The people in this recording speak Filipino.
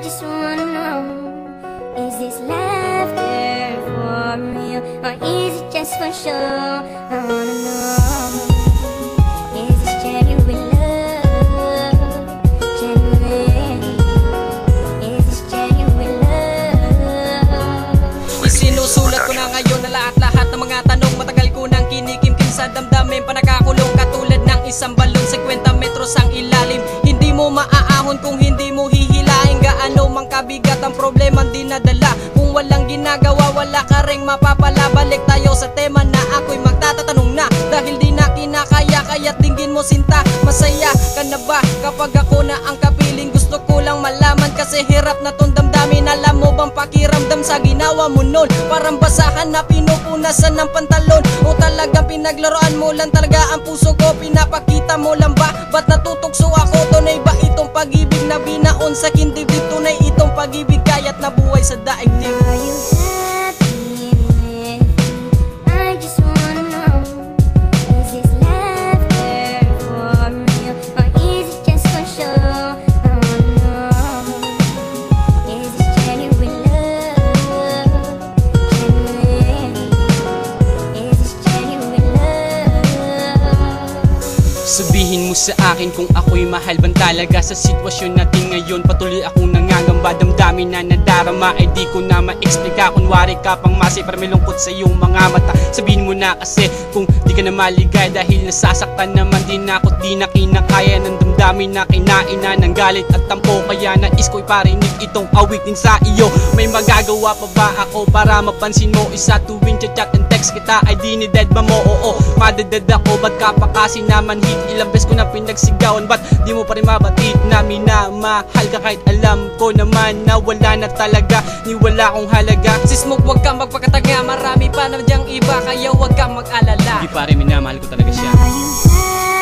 just wanna know, is this laughter for real, or is it just for show? I wanna know, is this genuine love? Genuine, is this genuine love? Isinusulat ko na ngayon na lahat-lahat ng mga tanong matagal ko nang kinikimkim sa damdamin, panakakulong katulad ng isang balon, 50 metros ang ilalim. Hindi mo maaahon kung hindi mo hihilahin, gaano mang kabigat ang problema dinadala. Kung walang ginagawa, wala ka ring mapapala. Balik tayo sa tema na ako'y magtatatanong na, dahil di na kinakaya, kaya't dinggin mo sinta. Masaya ka na ba kapag ako na ang kapiling? Gusto ko lang malaman kasi hirap na tong damdamin. Alam mo bang pakiramdam sa ginawa mo nun? Parang basahan na pinupunasan ng pantalon, o talagang pinaglaruan mo lang talaga ang puso ko? Pinapakita mo lang ba? Ba't natutukso ako? Tunay ba itong pag-ibig na binaon sa kindibig? Tunay itong pag-ibig kaya't nabuhay sa daigdig. Are you happy with me? I just wanna know, is this laughter for real, or is it just for show? I wanna know, is this genuine love? Genuine, is this genuine love? Sabihin mo sa akin kung ako'y mahal bang talaga sa sitwasyon natin ngayon. Patuloy akong nangangamba, damdamin na nadarama ay di ko na ma-explika. Kunwari ka pang masay para may lungkot sa iyong mga mata. Sabihin mo na kasi kung di ka na maligay, dahil nasasaktan naman din ako, di na kinakaya ng damdamin na kinaina ng galit at tampo. Kaya nais ko'y parinig itong awitin sa iyo. May magagawa pa ba ako para mapansin mo? Isa tuwing chat and text kita ay dinided ba mo? Oo, madeded ako, ba't ka pa kasi naman hit? Ilang beses ko na pinagsigawan, ba't di mo pa rin mabatid na minamahal ka? Kahit alam ko naman na wala na talaga, ni wala akong halaga. Sis mo, huwag kang magpakatanga, marami pa na dyang iba, kaya huwag kang mag-alala. Di pa rin minamahal ko talaga siya. Are you happy?